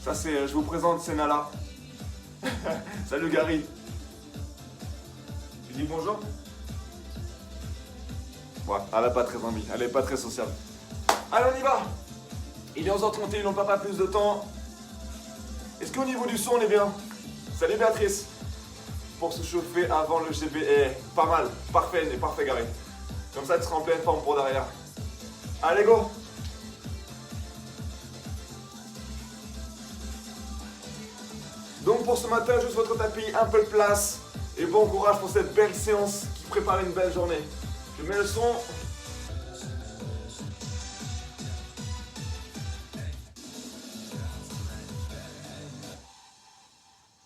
Ça c'est, je vous présente, c'est Nala. Salut Gary. Tu dis bonjour? Ouais, elle n'a pas très envie, elle est pas très sociable. Allez, on y va. Il est 11h31, on perd pas plus de temps. Est-ce qu'au niveau du son, on est bien? Salut Béatrice. Pour se chauffer avant le GB. Pas mal, parfait, parfait Gary. Comme ça, tu seras en pleine forme pour derrière. Allez, go. Donc pour ce matin, juste votre tapis, un peu de place. Et bon courage pour cette belle séance qui prépare une belle journée. Je mets le son.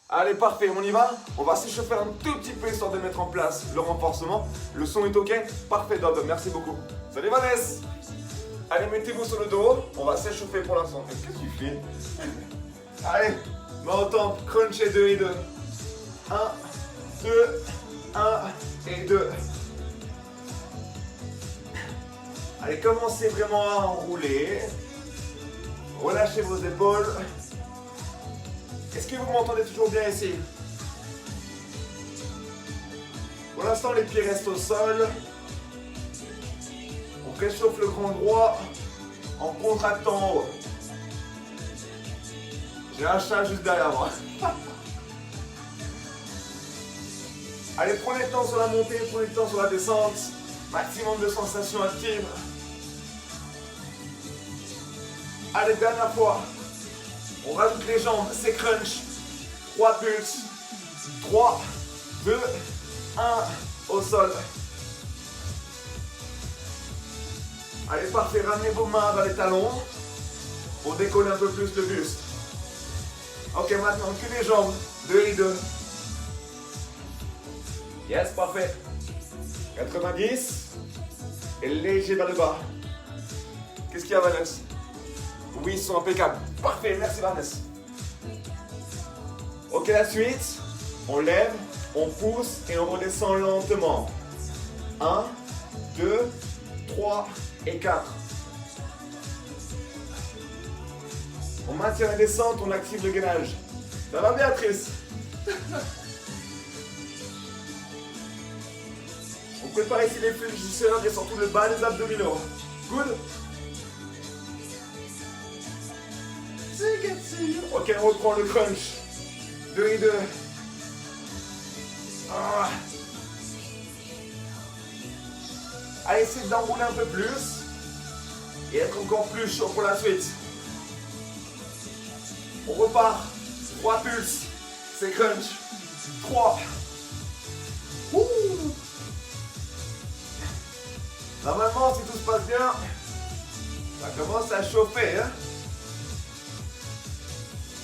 Allez, parfait, on y va. On va s'échauffer un tout petit peu histoire de mettre en place le renforcement. Le son est ok? Parfait, Dob, merci beaucoup. Salut Vanessa. Allez, mettez-vous sur le dos. On va s'échauffer pour l'instant. Qu'est-ce que tu fais? Allez, main au temple, cruncher 2 et 2. 1, 2, 1 et 2. Allez, commencez vraiment à enrouler. Relâchez vos épaules. Est-ce que vous m'entendez toujours bien ici? Pour l'instant, les pieds restent au sol. On réchauffe le grand droit en contractant en haut. J'ai un chat juste derrière moi. Allez, prenez le temps sur la montée, prenez le temps sur la descente. Maximum de sensations actives. Allez, dernière fois. On rajoute les jambes, c'est crunch. 3 pulses. 3, 2, 1, au sol. Allez, parfait, ramenez vos mains vers les talons pour décoller un peu plus le buste. Ok, maintenant, que les jambes, 2 et 2. Yes, parfait. 90. Et léger vers le bas. Qu'est-ce qu'il y a, Vanessa? Oui, ils sont impeccables. Parfait, merci Vanessa. Ok, la suite. On lève, on pousse et on redescend lentement. 1, 2, 3 et 4. On maintient la descente, on active le gainage. Ça va, Béatrice? On prépare ici les fléchisseurs et surtout le bas des abdominaux. Good? Ok, on reprend le crunch. 2 et 2. Ah. Allez, essayez d'enrouler un peu plus. Et être encore plus chaud pour la suite. On repart. 3 pulses. C'est crunch. 3. Ouh. Normalement, si tout se passe bien, ça commence à chauffer. Hein?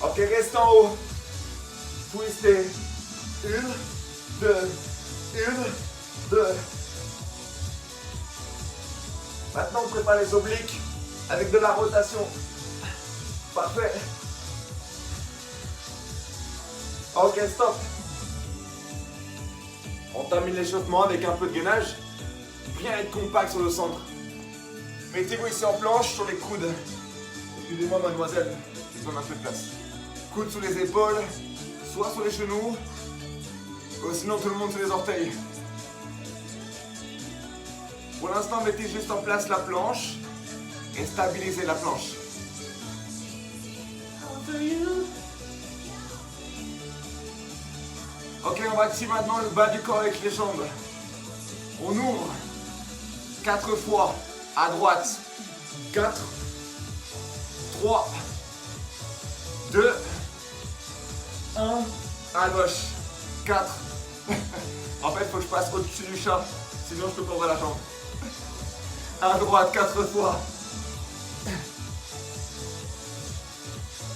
Ok, reste en haut. Twistez. 1, 2, 1, 2. Maintenant, on prépare les obliques avec de la rotation. Parfait. Ok, stop. On termine l'échauffement avec un peu de gainage. Bien être compact sur le centre. Mettez-vous ici en planche sur les coudes. Excusez-moi, mademoiselle, j'ai besoin d'un peu de place. Coudes sous les épaules, soit sur les genoux, ou sinon tout le monde sur les orteils. Pour l'instant, mettez juste en place la planche et stabilisez la planche. Ok, on va activer maintenant le bas du corps avec les jambes. On ouvre 4 fois à droite. 4, 3, 2, 1, à gauche. 4. En fait, il faut que je passe au-dessus du chat, sinon je peux pas ouvrir la jambe. À droite, 4 fois.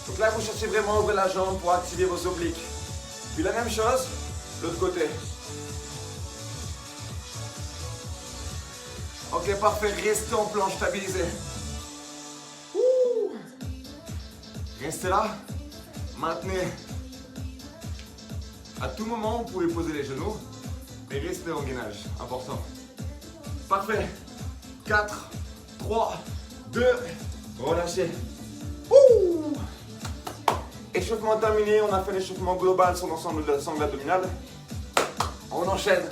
Donc là, vous cherchez vraiment à ouvrir la jambe pour activer vos obliques. Puis la même chose, l'autre côté. Ok, parfait. Restez en planche stabilisée. Ouh. Restez là. Maintenez. À tout moment, vous pouvez poser les genoux, mais restez en gainage. Important. Parfait. 4, 3, 2, relâchez. Ouh. Échauffement terminé, on a fait l'échauffement global sur l'ensemble de la sangle abdominale. On enchaîne.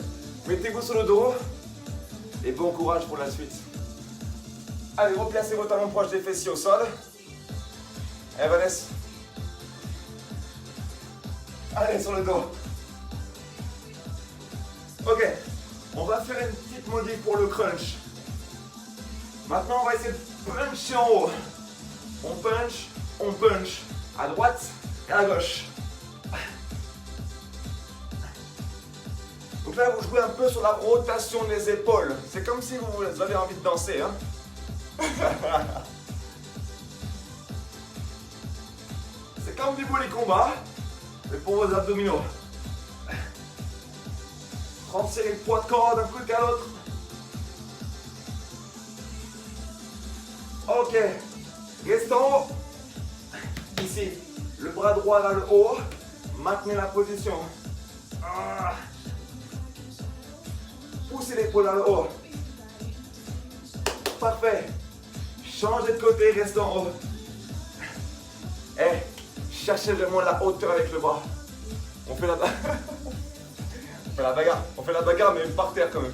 Mettez-vous sur le dos et bon courage pour la suite. Allez, replacez vos talons proches des fessiers au sol. Et Vanessa. Allez, sur le dos. Ok, on va faire une petite modif pour le crunch. Maintenant, on va essayer de puncher en haut. On punch à droite et à gauche. Donc là, vous jouez un peu sur la rotation des épaules. C'est comme si vous avez envie de danser. Hein. C'est comme du volley combat, mais pour vos abdominaux. Transférez le poids de corps d'un côté à l'autre. Ok, restez en haut. Ici, le bras droit vers le haut. Maintenez la position. Poussez l'épaule vers le haut. Parfait. Changez de côté, restez en haut. Cherchez vraiment la hauteur avec le bras. On fait la bagarre. On fait la bagarre, mais par terre quand même.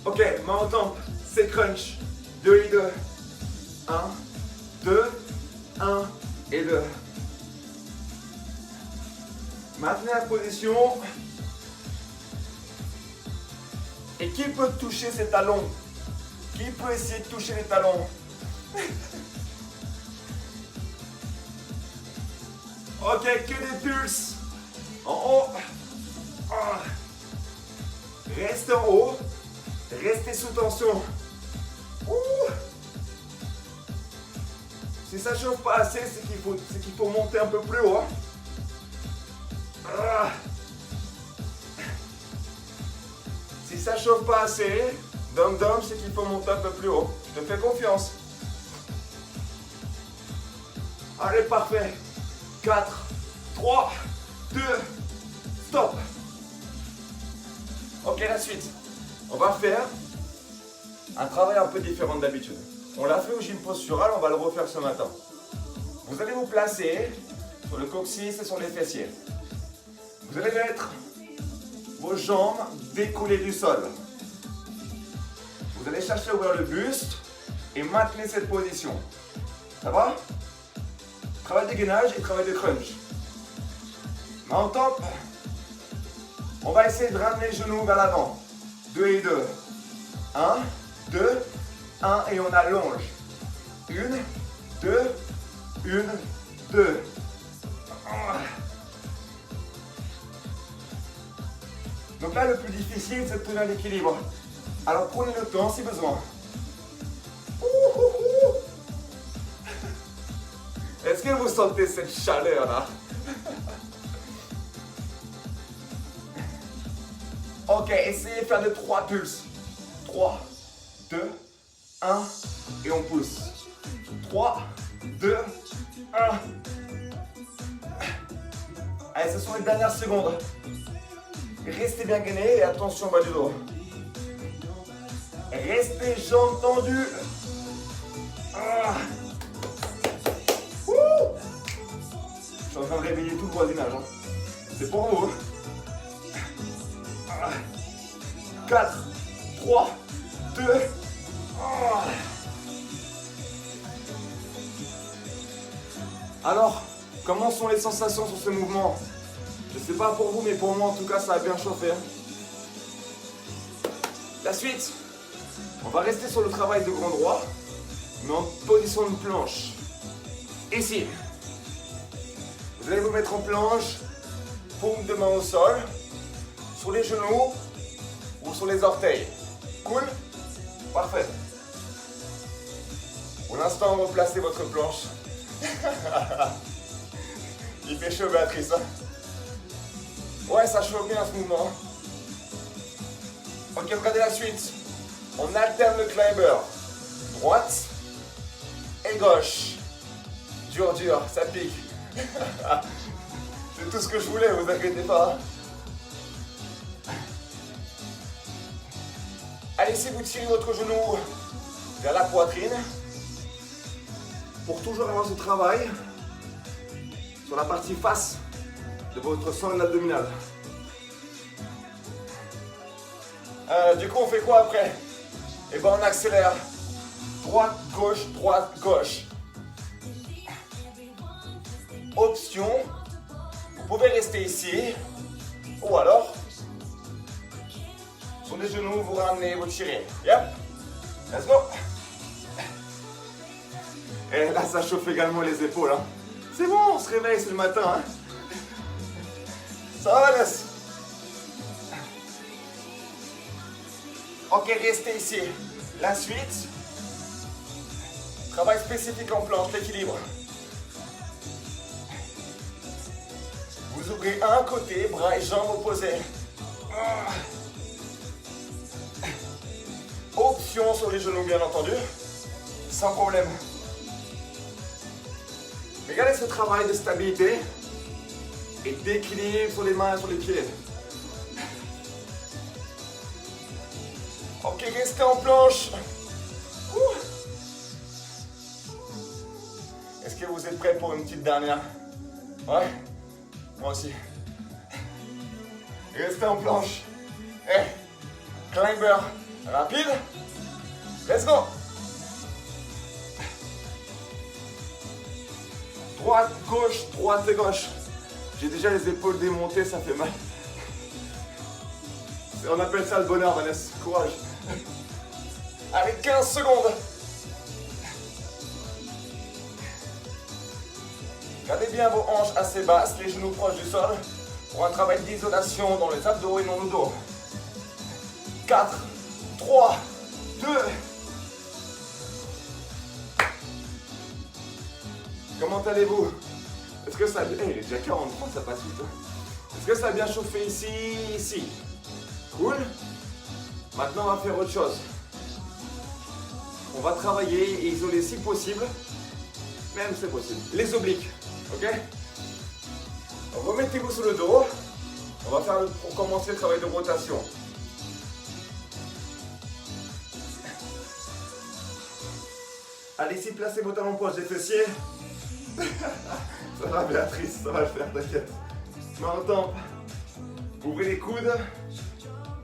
Ok, main en tempe. C'est crunch. 2 et 2. 1, 2, 1 et 2. Maintenez la position. Et qui peut toucher ses talons? Qui peut essayer de toucher les talons? Ok, que des pulses. En haut. Restez en haut. Restez sous tension. Si ça chauffe pas assez, c'est qu'il faut monter un peu plus haut. Si ça chauffe pas assez, dum dum, c'est qu'il faut monter un peu plus haut. Je te fais confiance. Allez, parfait. 4, 3, 2, stop. Ok, la suite. On va faire un travail un peu différent d'habitude. On l'a fait au gym postural, on va le refaire ce matin. Vous allez vous placer sur le coccyx et sur les fessiers. Vous allez mettre vos jambes décollées du sol. Vous allez chercher à ouvrir le buste et maintenir cette position. Ça va? Travail de gainage et travail de crunch. Main en tempe. On va essayer de ramener les genoux vers l'avant. 2 et 2. 1, 2, 1 et on allonge. 1, 2, 1, 2. Donc là, le plus difficile, c'est de tenir l'équilibre. Alors prenez le temps si besoin. Est-ce que vous sentez cette chaleur là? Ok, essayez de faire de 3 pulses. 3, 2, 1 et on pousse. 3, 2, 1. Allez, ce sont les dernières secondes. Restez bien gainé et attention au bas du dos. Restez jambes tendues. Je suis en train de réveiller tout le voisinage. Hein. C'est pour vous. 4, 3, 2. Alors, comment sont les sensations sur ce mouvement? Je ne sais pas pour vous, mais pour moi en tout cas, ça a bien chauffé. La suite, on va rester sur le travail de grand droit, mais en position de planche. Ici, vous allez vous mettre en planche, paume de main au sol, sur les genoux ou sur les orteils. Cool? Parfait. Pour l'instant, replacez votre planche. Il fait chaud, Béatrice. Hein? Ouais, ça chauffe bien ce mouvement. Ok, regardez la suite. On alterne le climber. Droite et gauche. Dur, dur, ça pique. C'est tout ce que je voulais, vous inquiétez pas. Allez, si vous tirez votre genou vers la poitrine, pour toujours avoir ce travail sur la partie face de votre sangle abdominale. Du coup, on fait quoi après? Et ben, on accélère. Droite, gauche. Option, vous pouvez rester ici. Ou alors, sur les genoux, vous ramenez, vous tirez. Yep. Let's go. Et là, ça chauffe également les épaules. Hein. C'est bon, on se réveille, c'est le matin. Hein. Ça va, Vanessa? Ok, restez ici. La suite, travail spécifique en planche, l'équilibre. Vous ouvrez un côté, bras et jambes opposés. Option sur les genoux, bien entendu. Sans problème. Regardez ce travail de stabilité et d'équilibre sur les mains et sur les pieds. Ok, restez en planche. Est-ce que vous êtes prêts pour une petite dernière? Ouais? Moi aussi. Restez en planche. Climber rapide. Let's go. Droite, et gauche. J'ai déjà les épaules démontées, ça fait mal. On appelle ça le bonheur, Vanessa. Courage. Avec 15 secondes. Gardez bien vos hanches assez basses, les genoux proches du sol, pour un travail d'isolation dans les abdos et dans le dos. 4, 3, 2. Comment allez-vous? Est-ce que ça a bien... il est déjà 43, ça passe vite. Est-ce que ça a bien chauffé ici, ici? Cool. Maintenant, on va faire autre chose. On va travailler et isoler si possible, même c'est possible, les obliques. Ok? Remettez-vous sur le dos. On va faire pour commencer le travail de rotation. Allez, ici, placez vos talons proches des fessiers. Ça va, Béatrice, ça va le faire, t'inquiète. Main en tempe. Ouvrez les coudes.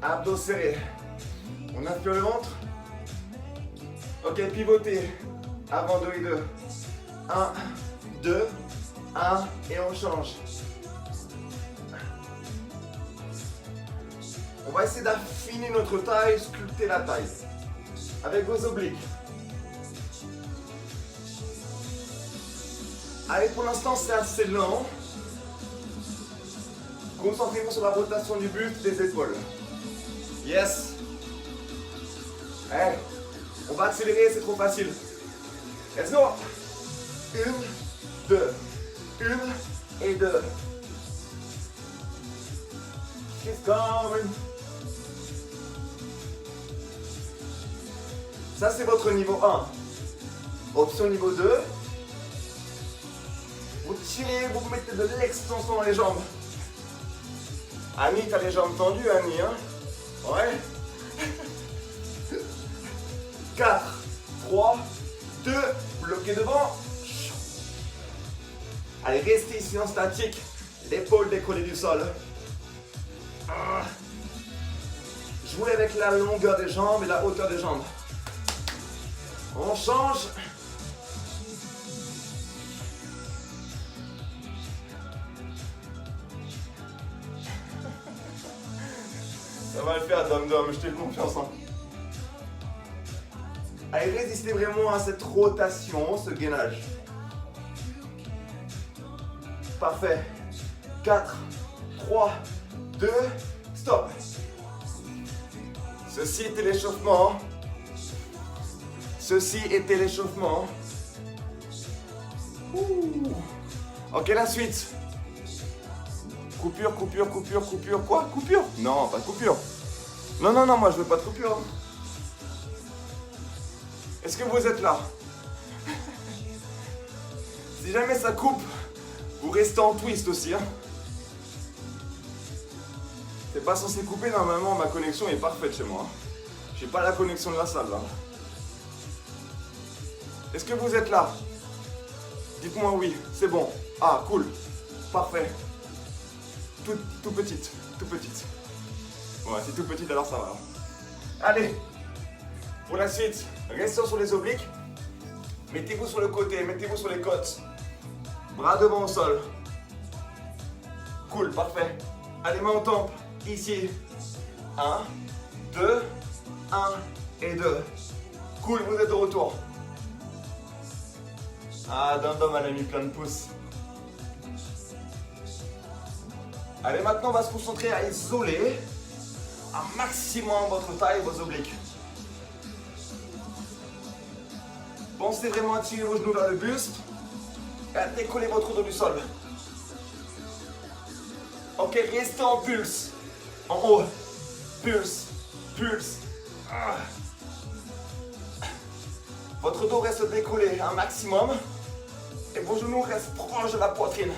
Abdos serrés. On inspire le ventre. Ok, pivotez. Avant 2 et 2. 1, 2, 1 et on change. On va essayer d'affiner notre taille, sculpter la taille. Avec vos obliques. Allez, pour l'instant, c'est assez lent. Concentrez-vous sur la rotation du buste, des épaules. Yes. Allez, on va accélérer, c'est trop facile. Let's go. 1, 2. 1 et 2. She's coming. Ça, c'est votre niveau 1. Option niveau 2. Vous tirez, vous mettez de l'extension dans les jambes. Annie, t'as les jambes tendues, Annie, hein? Ouais. 4, 3, 2, bloquez devant. Allez, restez ici en statique. L'épaule décollée du sol. Jouez avec la longueur des jambes et la hauteur des jambes. On change. Ça va le faire, Dom, je te fais confiance. Hein. Allez, résistez vraiment à cette rotation, ce gainage. Parfait. 4, 3, 2, stop. Ceci était l'échauffement. Ceci était l'échauffement. Ok, la suite. Coupure. Quoi? Coupure? Non, pas de coupure. Non, moi je veux pas de coupure. Est-ce que vous êtes là? Si jamais ça coupe, vous restez en twist aussi. Hein. C'est pas censé couper, normalement ma connexion est parfaite chez moi. J'ai pas la connexion de la salle là. Est-ce que vous êtes là? Dites-moi oui, c'est bon. Ah, cool. Parfait. Tout petite, tout petite. Ouais, c'est tout petite, alors ça va. Allez, pour la suite, restons sur les obliques. Mettez-vous sur le côté, mettez-vous sur les côtes. Bras devant au sol. Cool, parfait. Allez, main aux tempes, ici. 1, 2, 1 et 2. Cool, vous êtes de retour. Ah, Dom, elle a mis plein de pouces. Allez, maintenant, on va se concentrer à isoler un maximum votre taille et vos obliques. Pensez vraiment à tirer vos genoux vers le buste et à décoller votre dos du sol. Ok, restez en pulse. En haut. Pulse. Pulse. Votre dos reste décollé un maximum et vos genoux restent proches de la poitrine.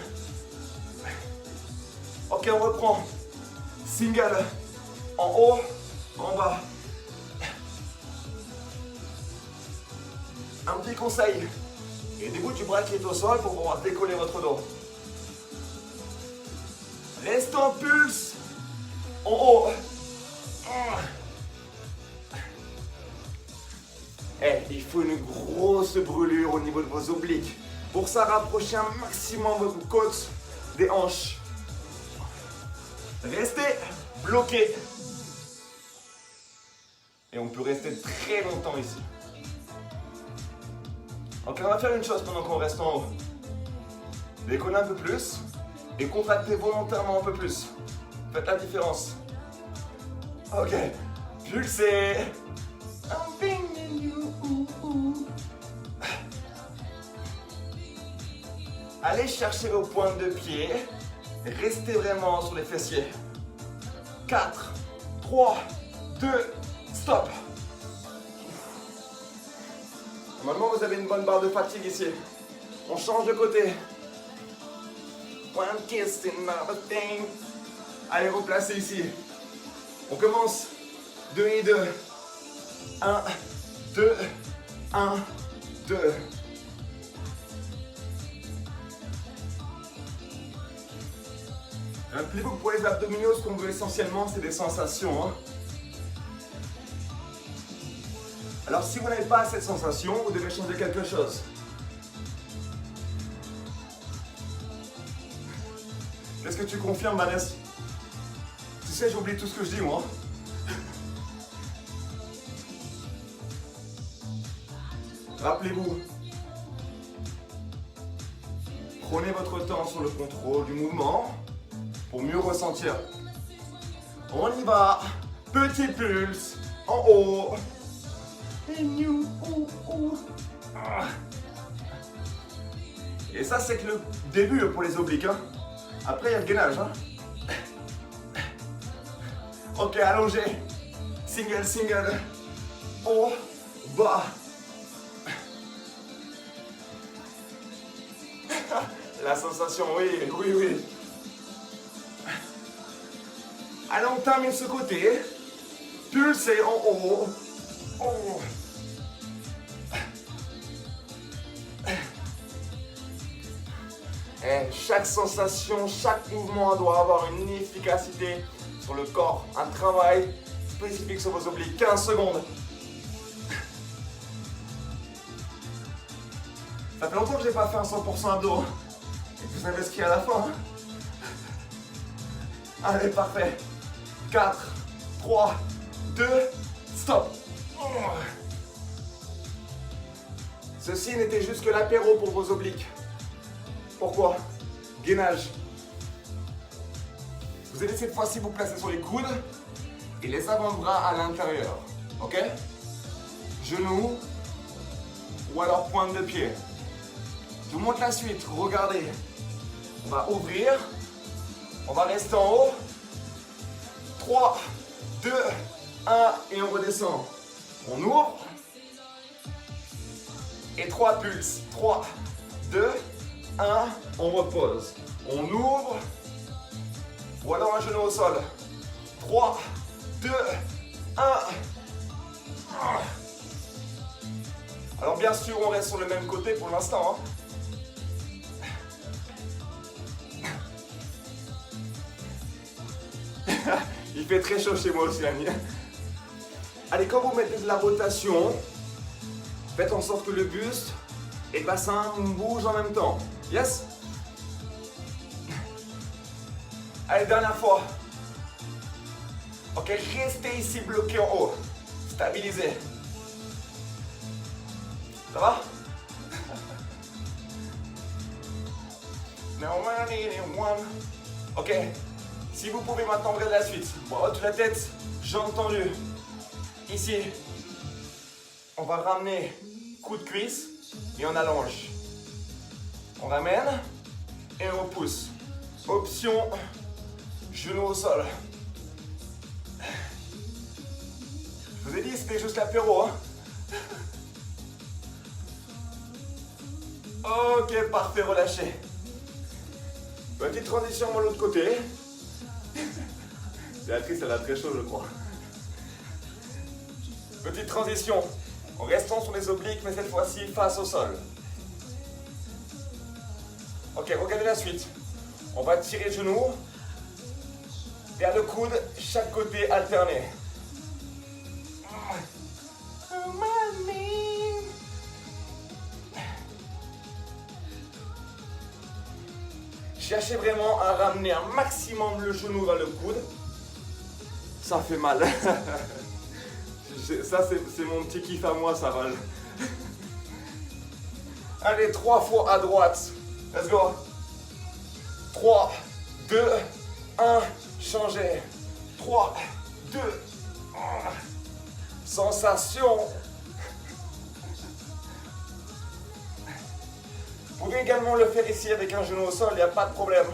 Ok, on reprend. Single. En haut, en bas. Un petit conseil. Aidez-vous du bras qui est au sol pour pouvoir décoller votre dos. Restez en pulse. En haut. Il faut une grosse brûlure au niveau de vos obliques. Pour ça, rapprochez un maximum vos côtes des hanches. Restez bloqué. Et on peut rester très longtemps ici. Ok, on va faire une chose pendant qu'on reste en haut. Décollez un peu plus et contractez volontairement un peu plus. Faites la différence. Ok, pulsez. Allez chercher vos pointes de pied. Restez vraiment sur les fessiers. 4, 3, 2, stop. Normalement, vous avez une bonne barre de fatigue ici. On change de côté. One kiss, another thing. Allez, replacez ici. On commence. 2 et 2. 1, 2, 1, 2. Rappelez-vous que pour les abdominaux, ce qu'on veut essentiellement, c'est des sensations. Hein. Alors, si vous n'avez pas cette sensation, vous devez changer quelque chose. Est-ce que tu confirmes, Vanessa? Tu sais, j'oublie tout ce que je dis, moi. Rappelez-vous. Prenez votre temps sur le contrôle du mouvement pour mieux ressentir. On y va. Petit pulse en haut. Et ça, c'est que le début pour les obliques. Hein. Après, il y a le gainage. Hein. Ok, allongé. Single, single. Haut, bas. La sensation, oui, oui, oui. Allez, on termine ce côté. Pulsez en haut. Oh. Et chaque sensation, chaque mouvement doit avoir une efficacité sur le corps. Un travail spécifique sur vos obliques. 15 secondes. Ça fait longtemps que je n'ai pas fait un 100% abdos. Et vous savez ce qu'il y a à la fin. Allez, parfait. 4, 3, 2, stop. Ceci n'était juste que l'apéro pour vos obliques. Pourquoi? Gainage. Vous allez cette fois-ci vous placer sur les coudes et les avant-bras à l'intérieur. Ok? Genoux ou alors pointe de pied. Je vous montre la suite. Regardez. On va ouvrir. On va rester en haut. 3, 2, 1 et on redescend. On ouvre. Et 3 pulses. 3, 2, 1, on repose. On ouvre. Ou alors un genou au sol. 3, 2, 1. Alors bien sûr, on reste sur le même côté pour l'instant. Hein. Il fait très chaud chez moi aussi, Annie. Allez, quand vous mettez de la rotation, faites en sorte que le buste et le bassin bougent en même temps. Yes? Allez, dernière fois. Ok, restez ici bloqué en haut. Stabilisez. Ça va? Ok, si vous pouvez maintenant regarder la suite. Bras au-dessus de la tête, jambes tendues. Ici, on va ramener coup de cuisse et on allonge. On ramène et on pousse. Option, genou au sol. Je vous ai dit, c'était juste l'apéro. Hein? Ok, parfait, relâchez. Petite transition de l'autre côté. Béatrice, elle a très chaud, je crois. Petite transition. En restant sur les obliques, mais cette fois-ci face au sol. Ok, regardez la suite. On va tirer le genou vers le coude, chaque côté alterné. Cherchez vraiment à ramener un maximum le genou vers le coude. Ça fait mal. Ça, c'est mon petit kiff à moi, ça va. Allez, 3 fois à droite. Let's go. 3, 2, 1, changez. 3, 2, 1. Sensation. Vous pouvez également le faire ici avec un genou au sol, il n'y a pas de problème.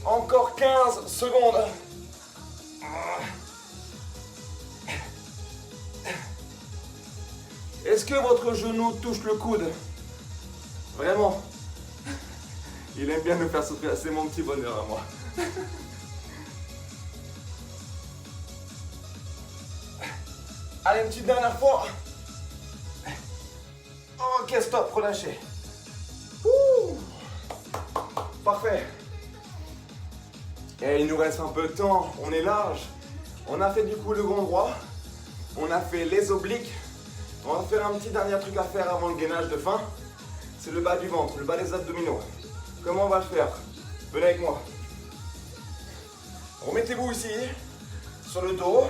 Encore 15 secondes. Est-ce que votre genou touche le coude? Vraiment? Il aime bien me faire souffrir, c'est mon petit bonheur à moi. Allez, une petite dernière fois. Ok, stop, relâchez. Ouh. Parfait. Et il nous reste un peu de temps, on est large. On a fait du coup le grand droit. On a fait les obliques. On va faire un petit dernier truc à faire avant le gainage de fin. C'est le bas du ventre, le bas des abdominaux. Comment on va le faire? Venez avec moi. Remettez-vous ici, sur le dos,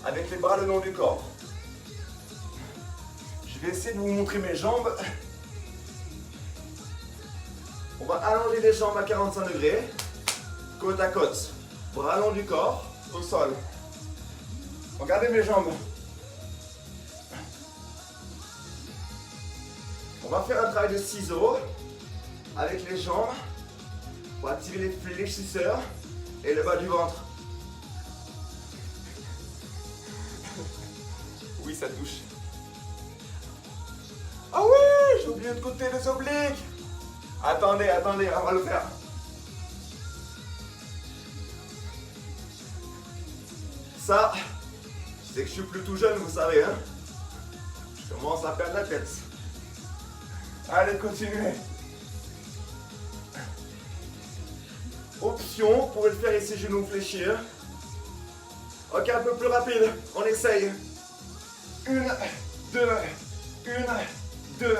avec les bras le long du corps. Je vais essayer de vous montrer mes jambes. On va allonger les jambes à 45 degrés, côte à côte. Bras long du corps, au sol. Regardez mes jambes. On va faire un travail de ciseaux avec les jambes pour activer les fléchisseurs et le bas du ventre. Oui, ça touche. Ah oui, j'ai oublié de côté les obliques. Attendez, on va le faire. Ça, c'est que je suis plus tout jeune, vous savez, hein. Je commence à perdre la tête. Allez, continuez. Option, vous pouvez le faire ici, genoux fléchir. Ok, un peu plus rapide, on essaye. 1, 2, 1, 2.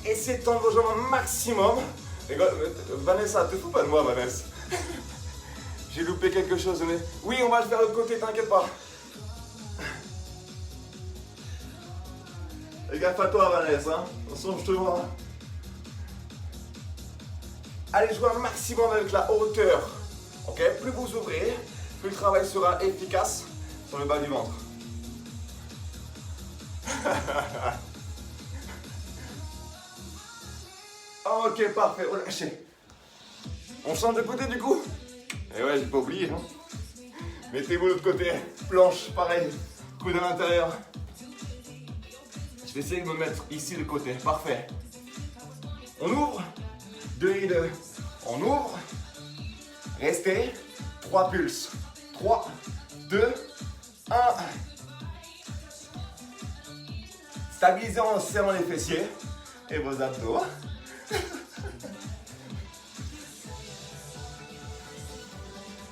Essayez de tendre vos jambes un maximum. Vanessa, te fous pas de moi, Vanessa. J'ai loupé quelque chose, mais... Oui, on va le faire de l'autre côté, t'inquiète pas. Fais gaffe à toi, Vanessa. Hein. Attention, je te vois. Allez jouer un maximum avec la hauteur. Ok, plus vous ouvrez, plus le travail sera efficace sur le bas du ventre. Ok, parfait, relâchez. On change de côté du coup? Et ouais, j'ai pas oublié. Hein. Mettez-vous de l'autre côté. Planche, pareil. Coude à l'intérieur. Je vais essayer de me mettre ici de côté. Parfait. On ouvre. 2 et 2. On ouvre. Restez. 3 pulses. 3, 2, 1. Stabilisez en serrant les fessiers et vos abdos.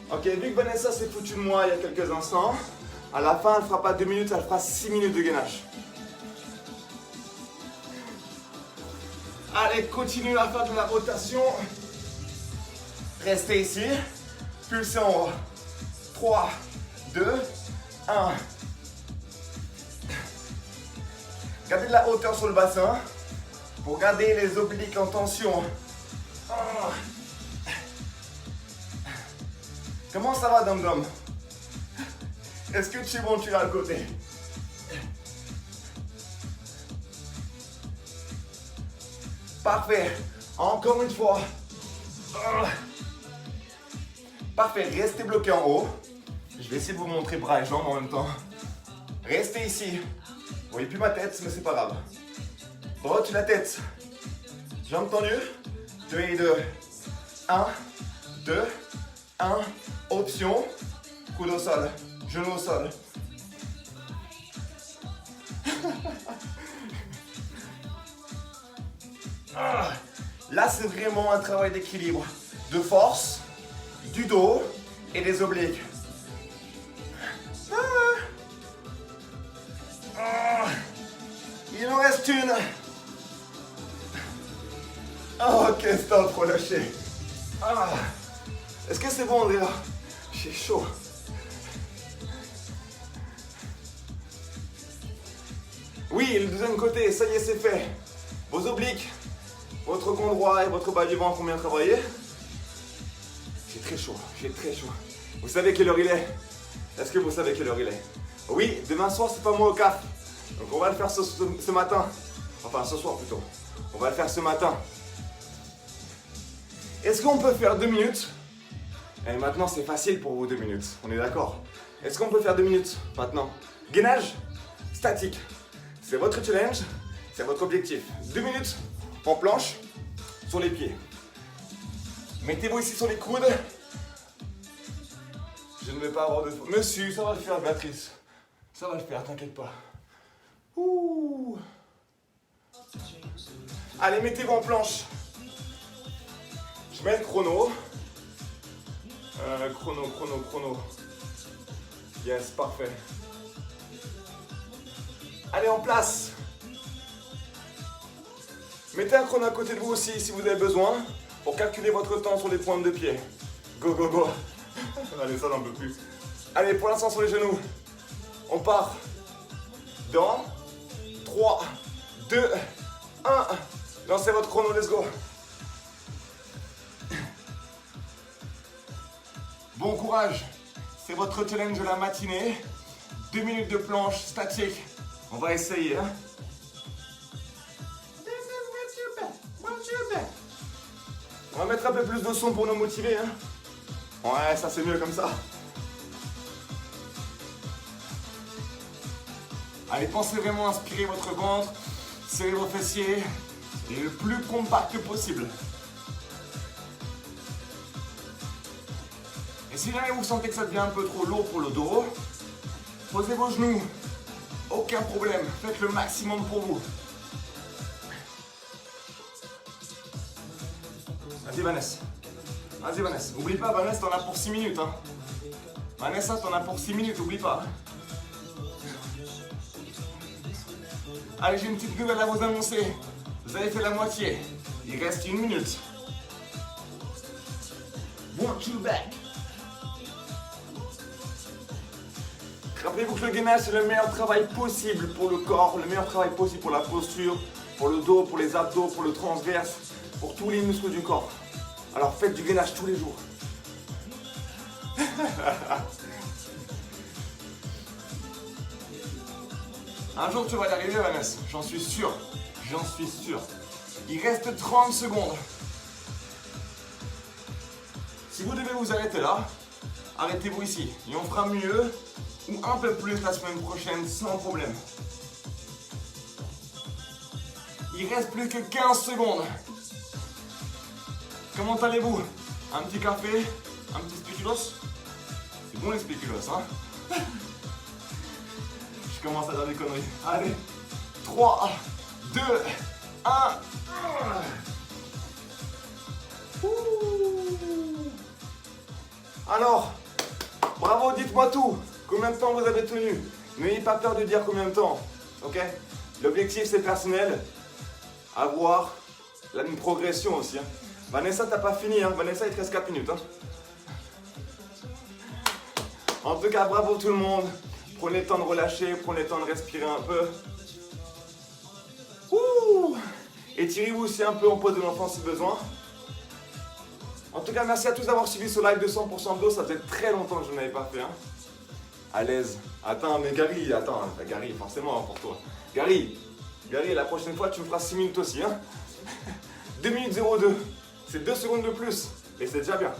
Ok, vu que Vanessa s'est foutue de moi il y a quelques instants, à la fin elle ne fera pas 2 minutes, elle fera 6 minutes de gainage. Allez, continuez à faire de la rotation. Restez ici. Pulsez en haut. 3, 2, 1. Gardez de la hauteur sur le bassin pour garder les obliques en tension. Comment ça va, Dom Dom? Est-ce que tu es bon, tu l'as à côté? Parfait. Encore une fois. Parfait. Restez bloqué en haut. Je vais essayer de vous montrer bras et jambes en même temps. Restez ici. Vous voyez plus ma tête, mais c'est pas grave. Droite la tête. Jambes tendues. 2 et 2. 1, 2, 1. Option. Coude au sol. Genou au sol. Là, c'est vraiment un travail d'équilibre, de force, du dos et des obliques. Il en reste une. Ok, stop, relâchez. Est-ce que c'est bon, Andrea? J'ai chaud. Oui, le deuxième côté, ça y est, c'est fait. Vos obliques, votre grand droit et votre bas du ventre ont bien travaillé. J'ai très chaud, j'ai très chaud. Vous savez quelle heure il est? Est-ce que vous savez quelle heure il est? Oui, demain soir, c'est pas moi au CAF. Donc on va le faire ce matin. Enfin, ce soir plutôt. On va le faire ce matin. Est-ce qu'on peut faire 2 minutes? Et maintenant, c'est facile pour vous 2 minutes. On est d'accord? Est-ce qu'on peut faire 2 minutes maintenant? Gainage statique. C'est votre challenge, c'est votre objectif. 2 minutes en planche, sur les pieds. Mettez-vous ici sur les coudes. Je ne vais pas avoir de... Monsieur, ça va le faire, Béatrice. Ça va le faire, t'inquiète pas. Ouh. Allez, mettez-vous en planche. Je mets le chrono. Chrono. Yes, parfait. Allez, en place. Mettez un chrono à côté de vous aussi si vous avez besoin pour calculer votre temps sur les pointes de pied. Go, go, go. Allez, ça n'en peut plus. Allez, pour l'instant sur les genoux. On part dans 3, 2, 1. Lancez votre chrono, let's go. Bon courage. C'est votre challenge de la matinée. 2 minutes de planche statique. On va essayer, hein. On va mettre un peu plus de son pour nous motiver, hein. Ouais, ça c'est mieux comme ça. Allez, pensez vraiment à inspirer votre ventre, serrer vos fessiers, et le plus compact possible. Et si jamais vous sentez que ça devient un peu trop lourd pour le dos, posez vos genoux. Aucun problème, faites le maximum pour vous. Vas-y Vanessa. Vas-y Vanessa. Oublie pas, Vanessa, t'en as pour 6 minutes. Hein. Vanessa, t'en as pour 6 minutes, oublie pas. Allez, j'ai une petite nouvelle à vous annoncer. Vous avez fait la moitié. Il reste 1 minute. 1, 2, back. Rappelez-vous que le gainage, c'est le meilleur travail possible pour le corps, le meilleur travail possible pour la posture, pour le dos, pour les abdos, pour le transverse, pour tous les muscles du corps. Alors faites du gainage tous les jours. Un jour tu vas y arriver, Vanessa, j'en suis sûr. J'en suis sûr. Il reste 30 secondes. Si vous devez vous arrêter là, arrêtez-vous ici. Et on fera mieux ou un peu plus la semaine prochaine sans problème. Il reste plus que 15 secondes. Comment allez-vous? Un petit café? Un petit spéculoos? C'est bon les spéculoos, hein? Je commence à dire des conneries. Allez, 3, 2, 1. Alors, bravo, dites-moi tout. Combien de temps vous avez tenu? N'ayez pas peur de dire combien de temps. Ok? L'objectif, c'est personnel. Avoir une progression aussi. Hein. Vanessa, t'as pas fini. Hein. Vanessa, il te reste 4 minutes. Hein. En tout cas, bravo tout le monde. Prenez le temps de relâcher, prenez le temps de respirer un peu. Ouh. Étirez-vous aussi un peu en pose de l'enfant si besoin. En tout cas, merci à tous d'avoir suivi ce live de 100% d'eau. Ça faisait très longtemps que je n'avais pas fait. Hein. À l'aise. Attends, mais Gary, Gary, forcément pour toi. Gary, la prochaine fois, tu me feras 6 minutes aussi. Hein. 2 minutes 02. C'est 2 secondes de plus. Et c'est déjà bien.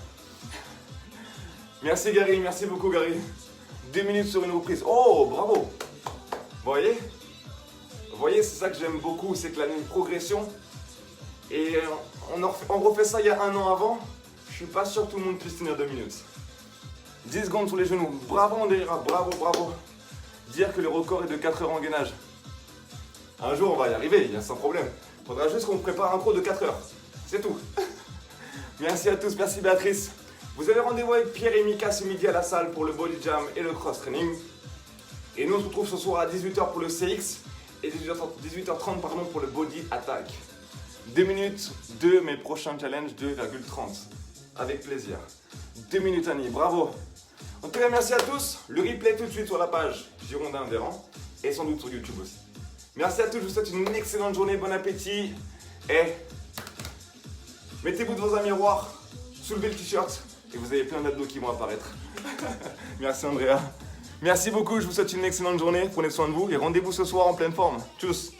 Merci Gary, merci beaucoup Gary. 2 minutes sur une reprise. Oh, bravo. Vous voyez, c'est ça que j'aime beaucoup, c'est que là, il y a une progression. Et on refait ça il y a 1 an avant. Je suis pas sûr que tout le monde puisse tenir 2 minutes. 10 secondes sur les genoux. Bravo Andrea, bravo, bravo. Dire que le record est de 4 heures en gainage. Un jour, on va y arriver, il y a sans problème. Il faudra juste qu'on prépare un cours de 4 heures. C'est tout. Merci à tous, merci Béatrice. Vous avez rendez-vous avec Pierre et Mika ce midi à la salle pour le body jam et le cross training. Et nous on se retrouve ce soir à 18h pour le CX et 18h30 pour le body attack. 2 minutes de mes prochains challenges 2,30. Avec plaisir. 2 minutes Annie, bravo. En tout cas, merci à tous. Le replay tout de suite sur la page Girondin Véran et sans doute sur YouTube aussi. Merci à tous, je vous souhaite une excellente journée, bon appétit. Et mettez-vous devant un miroir, soulevez le t-shirt et vous avez plein d'abdos qui vont apparaître. Merci Andrea. Merci beaucoup, je vous souhaite une excellente journée, prenez soin de vous et rendez-vous ce soir en pleine forme. Tchuss.